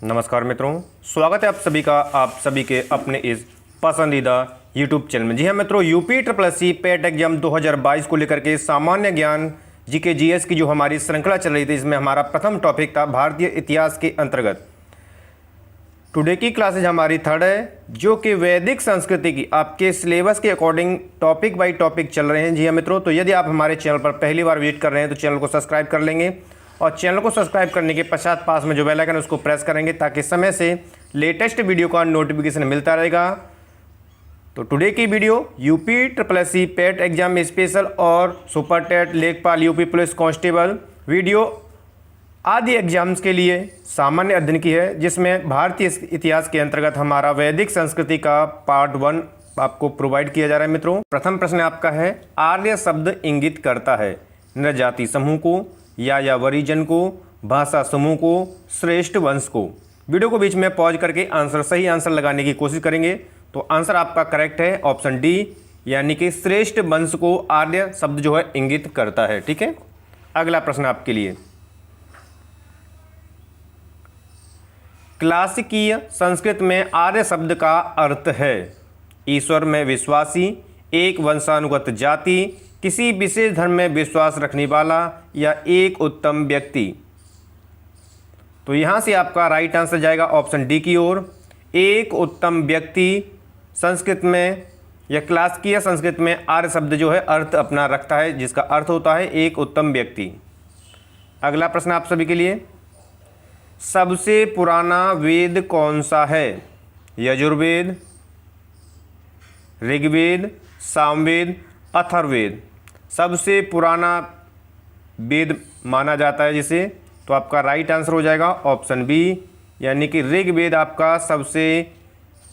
नमस्कार मित्रों, स्वागत है आप सभी के अपने इस पसंदीदा YouTube चैनल में। जी हाँ मित्रों, UP triple S C PET exam 2022 को लेकर के सामान्य ज्ञान जीके जीएस की जो हमारी श्रृंखला चल रही थी, इसमें हमारा प्रथम टॉपिक था भारतीय इतिहास के अंतर्गत। टुडे की क्लासेज हमारी थर्ड है, जो कि वैदिक संस्कृति की आपके सिलेबस के अकॉर्डिंग टॉपिक बाय टॉपिक चल रहे हैं। जी हाँ मित्रों, तो यदि आप हमारे चैनल पर पहली बार विजिट कर रहे हैं तो चैनल को सब्सक्राइब कर लेंगे और चैनल को सब्सक्राइब करने के पश्चात पास में जो बेल आइकन है उसको प्रेस करेंगे ताकि समय से लेटेस्ट वीडियो का नोटिफिकेशन मिलता रहेगा। तो टुडे की video UP triple S C PET exam special और सुपर टेट, लेखपाल, यूपी पुलिस कांस्टेबल वीडियो आदि एग्जाम्स के लिए सामान्य अध्ययन की है, जिसमें भारतीय इतिहास के अंतर्गत हमारा वैदिक संस्कृति का पार्ट 1 आपको प्रोवाइड किया जा रहा है। मित्रों, प्रथम प्रश्न आपका है, आर्य शब्द इंगित करता है नृजाति समूह को, या वरिजन को, भाषा समूह को, श्रेष्ठ वंश को। वीडियो को बीच में पॉज करके सही आंसर लगाने की कोशिश करेंगे। तो आंसर आपका करेक्ट है ऑप्शन डी, यानी कि श्रेष्ठ वंश को आर्य शब्द जो है इंगित करता है। ठीक है, अगला प्रश्न आपके लिए, क्लासिकीय संस्कृत में आर्य शब्द का अर्थ है ईश्वर में विश्वासी, एक वंशानुगत जाति, किसी विशेष धर्म में विश्वास रखने वाला, या एक उत्तम व्यक्ति। तो यहां से आपका राइट आंसर जाएगा ऑप्शन डी की ओर, एक उत्तम व्यक्ति। संस्कृत में या क्लासिकीय संस्कृत में आर्य शब्द जो है अर्थ अपना रखता है, जिसका अर्थ होता है एक उत्तम व्यक्ति। अगला प्रश्न आप सभी के लिए, सबसे पुराना वेद कौन सा है? यजुर्वेद, ऋग्वेद, सामवेद, अथर्ववेद। सबसे पुराना वेद माना जाता है जिसे, तो आपका राइट आंसर हो जाएगा ऑप्शन बी, यानी कि ऋग्वेद आपका सबसे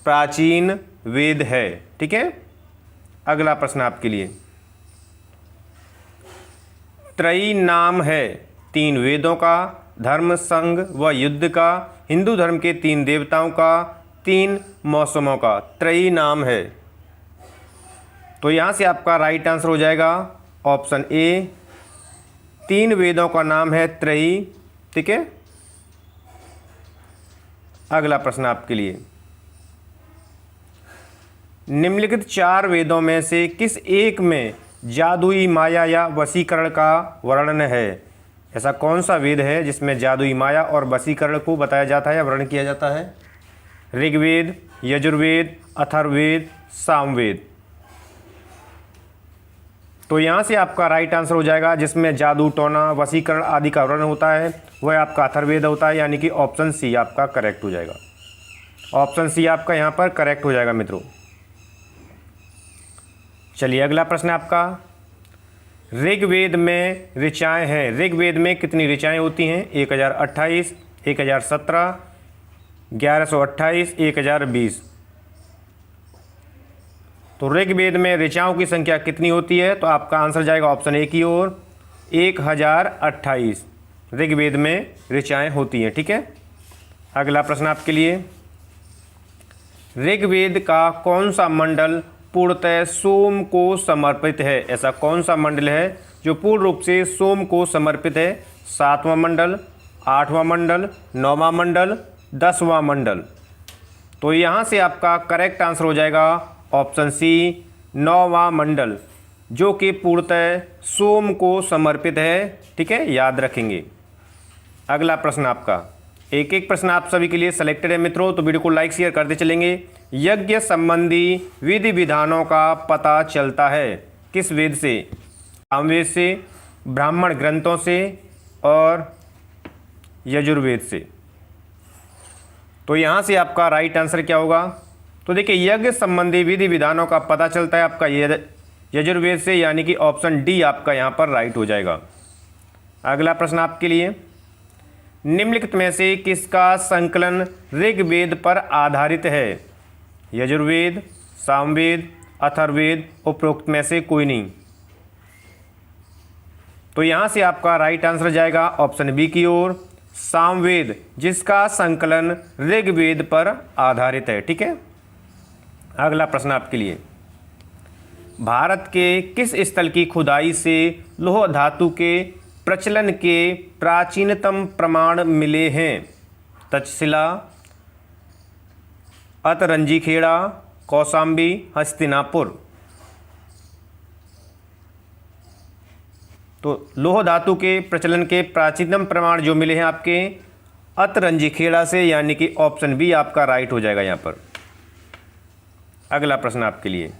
प्राचीन वेद है। ठीक है, अगला प्रश्न आपके लिए, त्रयी नाम है 3 वेदों का, धर्म, संघ व युद्ध का, हिंदू धर्म के 3 देवताओं का, 3 मौसमों का। त्रयी नाम है, तो यहां से आपका राइट आंसर हो जाएगा ऑप्शन ए, 3 वेदों का नाम है त्रयी। ठीक है, अगला प्रश्न आपके लिए, निम्नलिखित 4 वेदों में से किस एक में जादुई माया या वशीकरण का वर्णन है? ऐसा कौन सा वेद है जिसमें जादुई माया और वशीकरण को बताया जाता है या वर्णन किया जाता है? ऋग्वेद, यजुर्वेद, अथर्ववेद, सामवेद। तो यहाँ से आपका राइट आंसर हो जाएगा, जिसमें जादू टोना वशीकरण आदि का वर्णन होता है, वह आपका अथर्ववेद होता है, यानी कि ऑप्शन सी आपका करेक्ट हो जाएगा। ऑप्शन सी आपका यहाँ पर करेक्ट हो जाएगा मित्रों। चलिए अगला प्रश्न आपका, ऋग्वेद में ऋचाएँ हैं, ऋग्वेद में कितनी ऋचाएँ होती हैं? 1028, 1017, 1128, 1020। तो ऋग्वेद में ऋचाओं की संख्या कितनी होती है? तो आपका आंसर जाएगा ऑप्शन ए की ओर, 1028 ऋग्वेद में ऋचाएँ होती हैं। ठीक है, अगला प्रश्न आपके लिए, ऋग्वेद का कौन सा मंडल पूर्णतः सोम को समर्पित है? ऐसा कौन सा मंडल है जो पूर्ण रूप से सोम को समर्पित है? 7वां मंडल, 8वां मंडल, 9वां मंडल, 10वां मंडल। तो यहाँ से आपका करेक्ट आंसर हो जाएगा ऑप्शन सी, 9वां मंडल, जो कि पूर्णतः सोम को समर्पित है। ठीक है, याद रखेंगे। अगला प्रश्न आपका, एक एक प्रश्न आप सभी के लिए सेलेक्टेड है मित्रों, तो वीडियो को लाइक शेयर करते चलेंगे। यज्ञ संबंधी विधि विधानों का पता चलता है किस वेद से? सामवेद से, ब्राह्मण ग्रंथों से और यजुर्वेद से। तो यहाँ से आपका राइट आंसर क्या होगा? तो देखिए, यज्ञ संबंधी विधि विधानों का पता चलता है आपका यजुर्वेद से, यानी कि ऑप्शन डी आपका यहाँ पर राइट हो जाएगा। अगला प्रश्न आपके लिए, निम्नलिखित में से किसका संकलन ऋग्वेद पर आधारित है? यजुर्वेद, सामवेद, अथर्ववेद, उपरोक्त में से कोई नहीं। तो यहाँ से आपका राइट आंसर जाएगा ऑप्शन बी की ओर, सामवेद, जिसका संकलन ऋग्वेद पर आधारित है। ठीक है, अगला प्रश्न आपके लिए, भारत के किस स्थल की खुदाई से लौह धातु के प्रचलन के प्राचीनतम प्रमाण मिले हैं? तक्षशिला, अतरंजीखेड़ा, कौशाम्बी, हस्तिनापुर। तो लौह धातु के प्रचलन के प्राचीनतम प्रमाण जो मिले हैं आपके अतरंजीखेड़ा से, यानी कि ऑप्शन बी आपका राइट हो जाएगा यहाँ पर। अगला प्रश्न आपके लिए,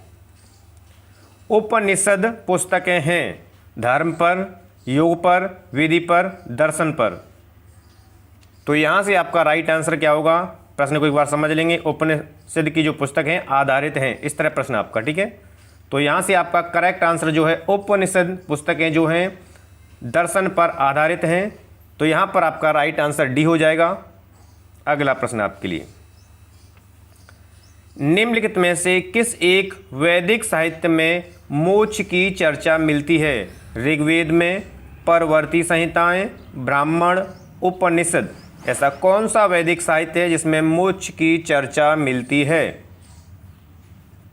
उपनिषद पुस्तकें हैं धर्म पर, योग पर, विधि पर, दर्शन पर। तो यहाँ से आपका राइट आंसर क्या होगा, प्रश्न को एक बार समझ लेंगे। उपनिषद की जो पुस्तक हैं आधारित हैं, इस तरह प्रश्न आपका, ठीक है। तो यहाँ से आपका करेक्ट आंसर जो है उपनिषद पुस्तकें जो हैं दर्शन पर आधारित हैं। तो यहाँ पर आपका राइट आंसर डी हो जाएगा। अगला प्रश्न आपके लिए, निम्नलिखित में से किस एक वैदिक साहित्य में मोक्ष की चर्चा मिलती है? ऋग्वेद में, परवर्ती संहिताएं, ब्राह्मण, उपनिषद। ऐसा कौन सा वैदिक साहित्य है जिसमें मोक्ष की चर्चा मिलती है?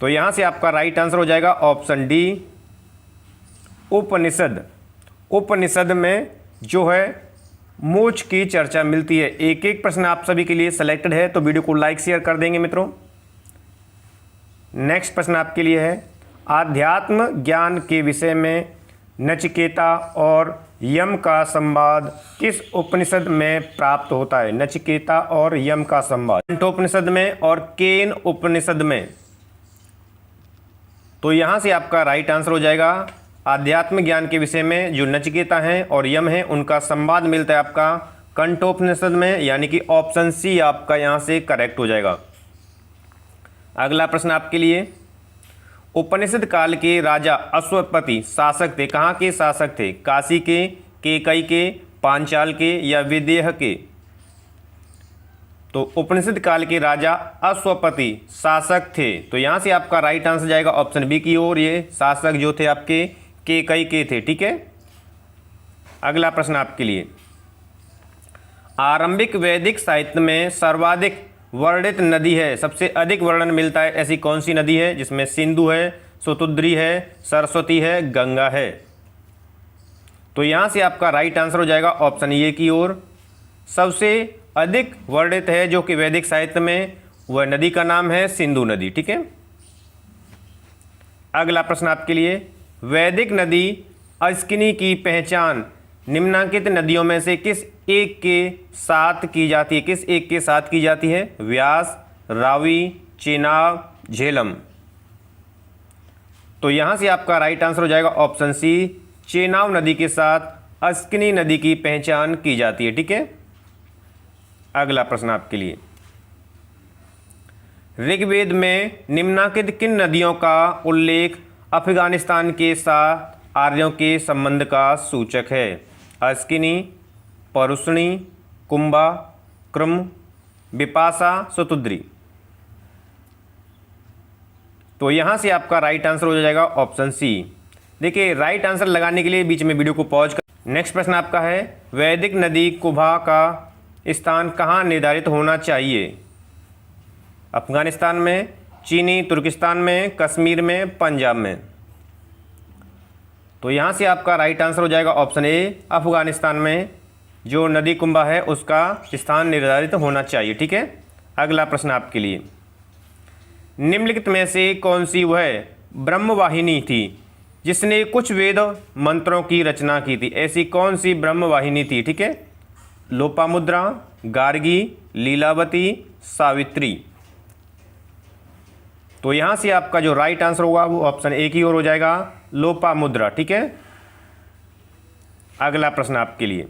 तो यहाँ से आपका राइट आंसर हो जाएगा ऑप्शन डी, उपनिषद। उपनिषद में जो है मोक्ष की चर्चा मिलती है। एक एक प्रश्न आप सभी के लिए सिलेक्टेड है, तो वीडियो को लाइक शेयर कर देंगे मित्रों। नेक्स्ट प्रश्न आपके लिए है, आध्यात्म ज्ञान के विषय में नचिकेता और यम का संवाद किस उपनिषद में प्राप्त होता है? नचिकेता और यम का संवाद कंठोपनिषद में और केन उपनिषद में। तो यहाँ से आपका राइट आंसर हो जाएगा, आध्यात्म ज्ञान के विषय में जो नचिकेता हैं और यम हैं उनका संवाद मिलता है आपका कंठोपनिषद में, यानी कि ऑप्शन सी आपका यहाँ से करेक्ट हो जाएगा। अगला प्रश्न आपके लिए, उपनिषद काल के राजा अश्वपति शासक थे, कहाँ के शासक थे? काशी के, केकई के, पांचाल के या विदेह के? तो उपनिषद काल के राजा अश्वपति शासक थे। तो यहाँ से आपका राइट आंसर जाएगा ऑप्शन बी की ओर, ये शासक जो थे आपके केकई के थे, ठीक है। अगला प्रश्न आपके लिए, आरंभिक वैदिक साहित्य में सर्वाधिक वर्णित नदी है, सबसे अधिक वर्णन मिलता है, ऐसी कौन सी नदी है? जिसमें सिंधु है, शतुद्री है, सरस्वती है, गंगा है। तो यहाँ से आपका राइट आंसर हो जाएगा ऑप्शन ए की ओर, सबसे अधिक वर्णित है जो कि वैदिक साहित्य में, वह नदी का नाम है सिंधु नदी, ठीक है। अगला प्रश्न आपके लिए, वैदिक नदी अस्किनी की पहचान निम्नलिखित नदियों में से किस एक के साथ की जाती है? किस एक के साथ की जाती है? व्यास, रावी, चेनाब, झेलम। तो यहां से आपका राइट आंसर हो जाएगा ऑप्शन सी, चेनाब नदी के साथ अस्किनी नदी की पहचान की जाती है, ठीक है। अगला प्रश्न आपके लिए, ऋग्वेद में निम्नलिखित किन नदियों का उल्लेख अफगानिस्तान के साथ आर्यों के संबंध का सूचक है? अस्किनी, परुष्णी, कुंभा, क्रम, बिपाशा, शतुद्री। तो यहां से आपका राइट आंसर हो जाएगा ऑप्शन सी। देखिए, राइट आंसर लगाने के लिए बीच में वीडियो को पॉज कर। नेक्स्ट प्रश्न आपका है, वैदिक नदी कुंभा का स्थान कहाँ निर्धारित होना चाहिए? अफगानिस्तान में, चीनी तुर्किस्तान में, कश्मीर में, पंजाब में। तो यहाँ से आपका राइट आंसर हो जाएगा ऑप्शन ए, अफगानिस्तान में जो नदी कुंभा है उसका स्थान निर्धारित होना चाहिए, ठीक है। अगला प्रश्न आपके लिए, निम्नलिखित में से कौन सी वह ब्रह्मवाहिनी थी जिसने कुछ वेद मंत्रों की रचना की थी? ऐसी कौन सी ब्रह्मवाहिनी थी, ठीक है। लोपामुद्रा, गार्गी, लीलावती, सावित्री। तो यहां से आपका जो राइट आंसर होगा वो ऑप्शन ए की ओर हो जाएगा, लोपामुद्रा, ठीक है। अगला प्रश्न आपके लिए,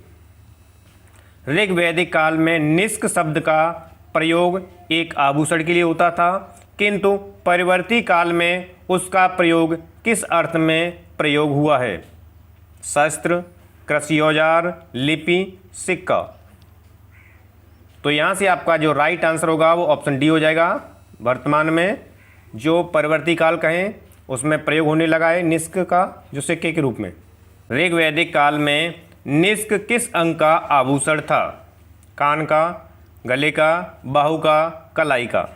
ऋग्वैदिक काल में निष्क शब्द का प्रयोग एक आभूषण के लिए होता था, किंतु परिवर्ती काल में उसका प्रयोग किस अर्थ में प्रयोग हुआ है? शस्त्र, कृषि औजार, लिपि, सिक्का। तो यहाँ से आपका जो राइट आंसर होगा वो ऑप्शन डी हो जाएगा। वर्तमान में जो परिवर्ती काल कहें उसमें प्रयोग होने लगा है निष्क का, जो सिक्के के रूप में। ऋग्वैदिक काल में निष्क किस अंग का आभूषण था? कान का, गले का, बाहु का, कलाई का।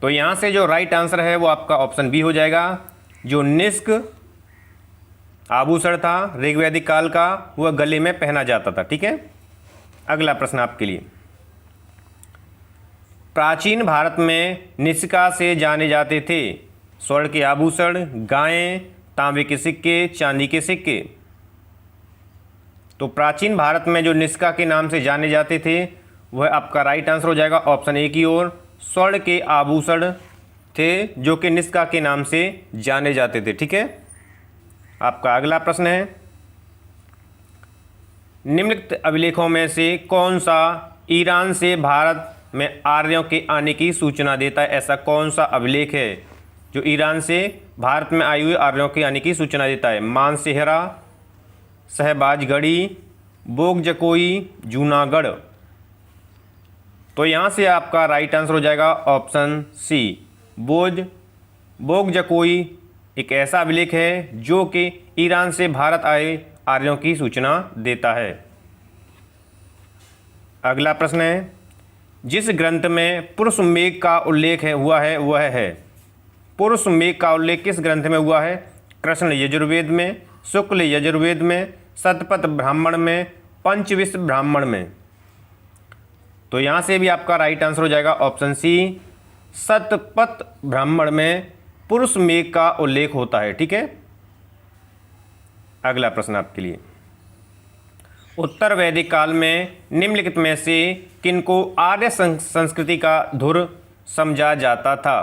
तो यहाँ से जो राइट आंसर है वो आपका ऑप्शन बी हो जाएगा। जो निष्क आभूषण था ऋग्वैदिक काल का वह गले में पहना जाता था, ठीक है। अगला प्रश्न आपके लिए, प्राचीन भारत में निष्का से जाने जाते थे स्वर्ण के आभूषण, गायें, तांबे के सिक्के, चांदी के सिक्के। तो प्राचीन भारत में जो निष्का के नाम से जाने जाते थे वह आपका राइट आंसर हो जाएगा ऑप्शन ए की ओर, स्वर्ण के आभूषण थे जो कि निष्का के नाम से जाने जाते थे। ठीक है, आपका अगला प्रश्न है, निम्नलिखित अभिलेखों में से कौन सा ईरान से भारत में आर्यों के आने की सूचना देता है? ऐसा कौन सा अभिलेख है जो ईरान से भारत में आए हुए आर्यों के आने की सूचना देता है? मानसेहरा, शहबाजगढ़ी, बोगजकोई, जूनागढ़। तो यहाँ से आपका राइट आंसर हो जाएगा ऑप्शन सी, बोगजकोई एक ऐसा अभिलेख है जो कि ईरान से भारत आए आर्यों की सूचना देता है। अगला प्रश्न है, जिस ग्रंथ में पुरुष मेघ का उल्लेख हुआ है वह है? पुरुष मेघ का उल्लेख किस ग्रंथ में हुआ है? कृष्ण यजुर्वेद में, शुक्ल यजुर्वेद में, शतपथ ब्राह्मण में, पंचविंश ब्राह्मण में। तो यहाँ से भी आपका राइट आंसर हो जाएगा ऑप्शन सी, शतपथ ब्राह्मण में पुरुष मेघ का उल्लेख होता है। ठीक है, अगला प्रश्न आपके लिए, उत्तर वैदिक काल में निम्नलिखित में से किनको आर्य संस्कृति का धुर समझा जाता था?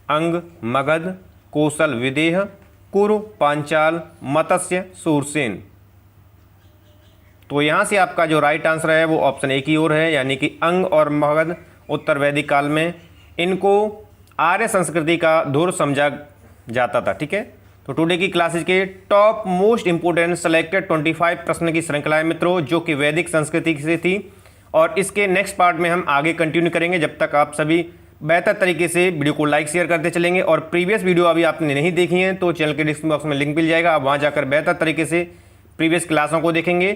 अंग, मगध, कौशल, विदेह, कुरु, पांचाल, मत्स्य, सूरसेन। तो यहाँ से आपका जो राइट आंसर है वो ऑप्शन ए की ओर है, यानी कि अंग और मगध उत्तर वैदिक काल में इनको आर्य संस्कृति का धुर समझा जाता था। ठीक है, तो टुडे की क्लासेज के टॉप मोस्ट इंपोर्टेंट सेलेक्टेड 25 प्रश्न की श्रृंखला है मित्रों, जो कि वैदिक संस्कृति से थी, और इसके नेक्स्ट पार्ट में हम आगे कंटिन्यू करेंगे जब तक आप सभी बेहतर तरीके से वीडियो को लाइक शेयर करते चलेंगे। और प्रीवियस वीडियो अभी आपने नहीं देखी हैं तो चैनल के डिस्क्रिप्शन बॉक्स में लिंक मिल जाएगा, आप वहाँ जाकर बेहतर तरीके से प्रीवियस क्लासों को देखेंगे,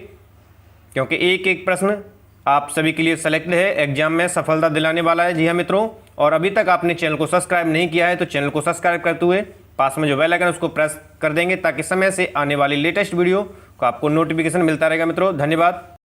क्योंकि एक एक प्रश्न आप सभी के लिए सेलेक्ट है, एग्जाम में सफलता दिलाने वाला है। जी हाँ मित्रों, और अभी तक आपने चैनल को सब्सक्राइब नहीं किया है तो चैनल को सब्सक्राइब करते हुए पास में जो बेल आइकन है उसको प्रेस कर देंगे, ताकि समय से आने वाली लेटेस्ट वीडियो को आपको नोटिफिकेशन मिलता रहेगा। मित्रों धन्यवाद।